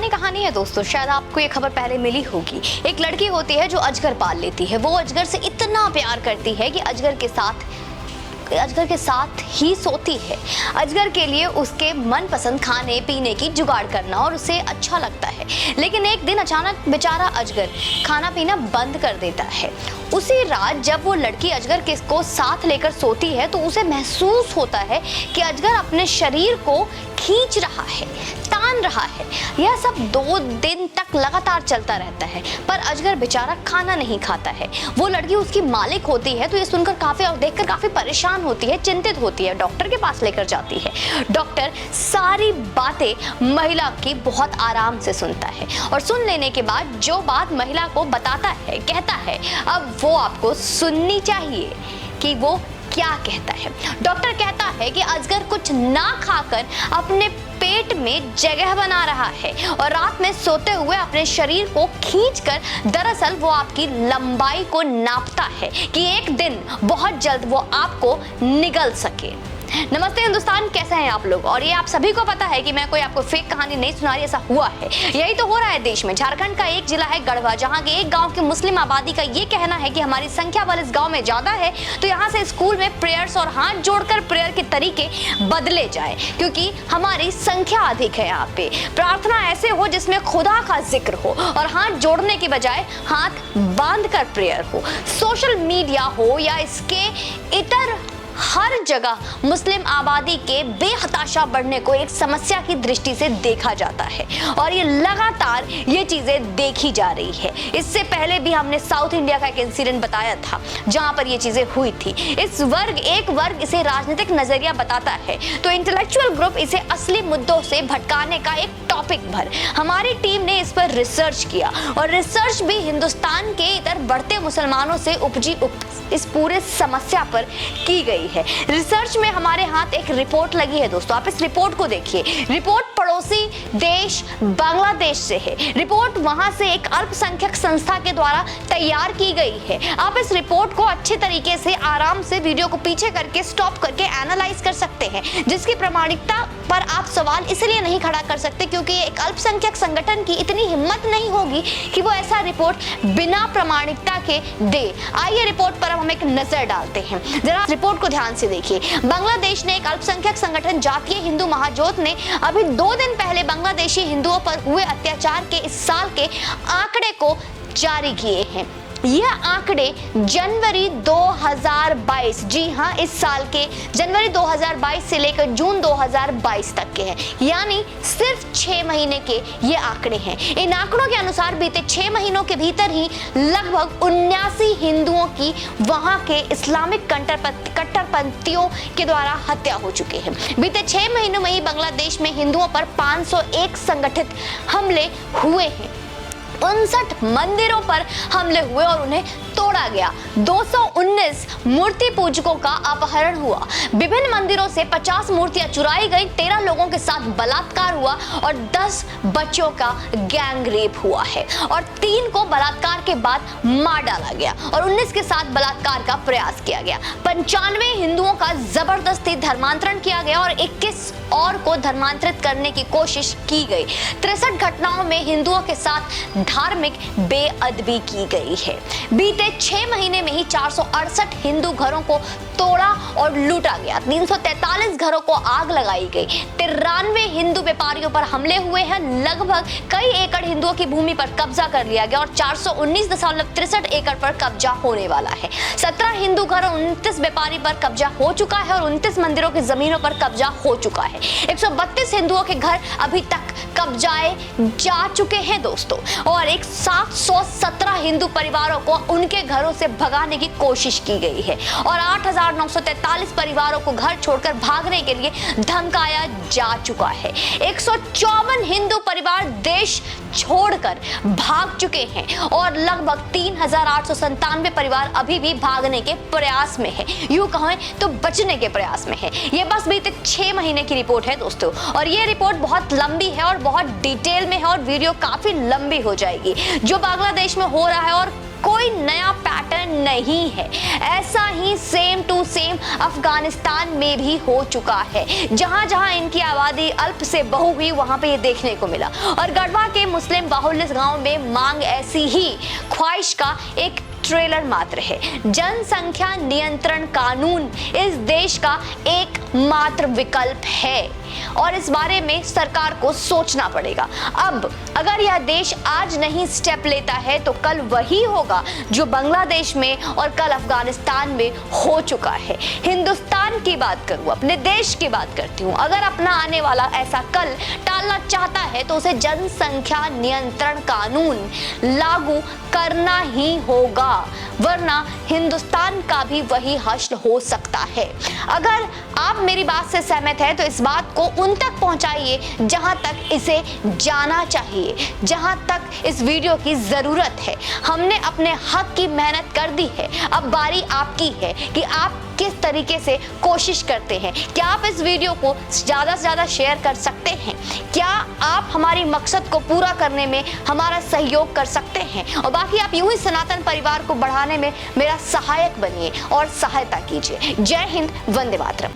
पुरानी कहानी है दोस्तों, शायद आपको ये खबर पहले मिली होगी। एक लड़की होती है जो अजगर पाल लेती है। वो अजगर से इतना प्यार करती है कि अजगर के साथ ही सोती है। अजगर के लिए उसके मनपसंद खाने पीने की जुगाड़ करना और उसे अच्छा लगता है। लेकिन एक दिन अचानक बेचारा अजगर खाना पीना बंद कर देता है। उसी रात जब वो लड़की अजगर को साथ लेकर सोती है तो उसे महसूस होता है कि अजगर अपने शरीर को खींच रहा है, तान रहा है। यह सब 2 दिन तक लगातार चलता रहता है, पर अजगर बेचारा खाना नहीं खाता है। वो लड़की उसकी मालिक होती है तो ये सुनकर देखकर काफी परेशान होती है, चिंतित होती है। डॉक्टर के पास लेकर जाती है। डॉक्टर सारी बातें महिला की बहुत आराम से सुनता है और सुन लेने के बाद जो बात महिला को बताता है, कहता है, अब वो आपको सुननी चाहिए कि वो क्या कहता है। डॉक्टर कहता है कि अजगर कुछ ना खाकर अपने पेट में जगह बना रहा है और रात में सोते हुए अपने शरीर को खींचकर दरअसल वो आपकी लंबाई को नापता है कि एक दिन बहुत जल्द वो आपको निगल सके। नमस्ते हिंदुस्तान, कैसे हैं आप लोग? और ये आप सभी को पता है कि मैं कोई आपको फेक कहानी नहीं सुना रही, ऐसा हुआ है। यही तो हो रहा है देश में। झारखंड का एक जिला है गढ़वा, जहां के एक गांव की मुस्लिम आबादी का ये कहना है कि हमारी संख्या बल इस गांव में ज्यादा है तो यहाँ से स्कूल में प्रेयर्स और हाथ जोड़कर प्रेयर के तरीके बदले जाए, क्योंकि हमारी संख्या अधिक है। यहाँ पे प्रार्थना ऐसे हो जिसमें खुदा का जिक्र हो और हाथ जोड़ने की बजाय हाथ बांध कर प्रेयर हो। सोशल मीडिया हो या इसके इतर हर जगह मुस्लिम आबादी के बेहताशा बढ़ने को एक समस्या की दृष्टि से देखा जाता है और ये लगातार ये चीजें देखी जा रही है। इससे पहले भी हमने साउथ इंडिया का एक इंसिडेंट बताया था जहां पर ये चीजें हुई थी। एक वर्ग इसे राजनीतिक नजरिया बताता है तो इंटेलेक्चुअल ग्रुप इसे असली मुद्दों से भटकाने का एक टॉपिक भर। हमारी टीम ने इस पर रिसर्च किया और रिसर्च भी हिंदुस्तान के इधर बढ़ते मुसलमानों से उपजी इस पूरे समस्या पर की गई है। रिसर्च में हमारे हाथ एक रिपोर्ट लगी है दोस्तों, आप इस रिपोर्ट को देखिए। रिपोर्ट पड़ोसी देश बांग्लादेश से है। रिपोर्ट वहां से एक अल्पसंख्यक संस्था के द्वारा तैयार की गई है। आप इस रिपोर्ट को अच्छे तरीके से आराम से वीडियो को पीछे करके स्टॉप करके एनालाइज कर सकते हैं, जिसकी प्रामाणिकता पर आप सवाल इसलिए नहीं खड़ा कर सकते क्योंकि एक अल्पसंख्यक संगठन की इतनी हिम्मत नहीं होगी कि वो ऐसा रिपोर्ट बिना प्रामाणिकता के दे। आइए रिपोर्ट पर हम एक नजर डालते हैं। जरा रिपोर्ट को ध्यान से देखिए। बांग्लादेश ने एक अल्पसंख्यक संगठन जातीय हिंदू महाजोत ने अभी 2 दिन पहले बांग्लादेशी हिंदुओं पर हुए अत्याचार के इस साल के आंकड़े को जारी किए हैं। यह आंकड़े जनवरी 2022, जी हाँ, इस साल के जनवरी 2022 से लेकर जून 2022 तक के हैं, यानी सिर्फ 6 महीने के ये आंकड़े हैं। इन आंकड़ों के अनुसार बीते 6 महीनों के भीतर ही लगभग 79 हिंदुओं की वहां के इस्लामिक कट्टरपंथियों के द्वारा हत्या हो चुकी है। बीते 6 महीनों में ही बांग्लादेश में हिंदुओं पर 501 संगठित हमले हुए हैं। 59 मंदिरों पर हमले हुए और उन्हें तोड़ा गया। 219 मूर्ति पूजकों का अपहरण हुआ। विभिन्न मंदिरों से 50 मूर्तियां चुराई गई। 13 लोगों के साथ बलात्कार हुआ और 10 बच्चों का गैंग रेप हुआ है और 3 को बलात्कार के बाद मार डाला गया और 19 के साथ बलात्कार का प्रयास किया गया। 95 हिंदुओं का जबरदस्ती धर्मांतरण किया गया और 21 और को धर्मांतरित करने की कोशिश की गई। 63 घटनाओं में हिंदुओं के साथ धार्मिक बेअदबी की गई है। बीते 6 महीने में ही 468 हिंदू घरों को तोड़ा और लूटा गया। 343 घरों को आग लगाई गई। 93 हिंदू व्यापारियों पर हमले हुए हैं। लगभग कई एकड़ हिंदुओं की भूमि पर कब्जा कर लिया गया और 419.63 एकड़ पर कब्जा होने वाला है। 17 हिंदू घर और 29 व्यापारी पर कब्जा हो चुका है और 29 मंदिरों की जमीनों पर कब्जा हो चुका है। 132 हिंदुओं के घर अभी तक कब्जाए जा चुके हैं दोस्तों और 717 हिंदू परिवारों को उनके घरों से भगाने की कोशिश की गई है और 8,943 परिवारों को घर छोड़कर भागने के लिए धमकाया जा चुका है। 154 हिंदू परिवार देश छोड़कर भाग चुके हैं और लगभग 3,897 परिवार अभी भी भागने के प्रयास में है, यूं कहें तो बचने के प्रयास में है। ये बस बीते 6 महीने की रिपोर्ट है दोस्तों और ये रिपोर्ट बहुत लंबी है और बहुत डिटेल में है और वीडियो काफी लंबी हो जाएगी। जो बांग्लादेश में हो रहा है और कोई नया पैटर्न नहीं है। ऐसा ही सेम टू सेम अफगानिस्तान में भी हो चुका है। जहां जहां इनकी आबादी अल्प से बहु हुई वहां पे ये देखने को मिला। और गढ़वा के मुस्लिम बाहुल्य गांव में मांग ऐसी ही ख्वाहिश का एक ट्रेलर मात्र है। जनसंख्या नियंत्रण कानून इस देश का एकमात्र विकल्प है और इस बारे में सरकार को सोचना पड़ेगा। अब अगर यह देश आज नहीं स्टेप लेता है तो कल वही होगा जो बांग्लादेश में और कल अफगानिस्तान में हो चुका है। हिंदुस्तान की बात करूं, अपने देश की बात करती हूं, अगर अपना आने वाला ऐसा कल टालना चाहता है तो उसे जनसंख्या नियंत्रण कानून लागू करना ही होगा, वरना हिंदुस्तान का भी वही हश्र हो सकता है। अगर आप मेरी बात से सहमत हैं तो इस बात को उन तक पहुंचाइए जहां तक इसे जाना चाहिए, जहां तक इस वीडियो की जरूरत है। हमने अपने हक की मेहनत कर दी है, अब बारी आपकी है कि आप किस तरीके से कोशिश करते हैं। क्या आप इस वीडियो को ज्यादा से ज्यादा शेयर कर सकते हैं? क्या आप हमारी मकसद को पूरा करने में हमारा सहयोग कर सकते हैं? और बाकी आप यूं ही सनातन परिवार को बढ़ाने में मेरा सहायक बनिए और सहायता कीजिए। जय हिंद, वंदे मातरम।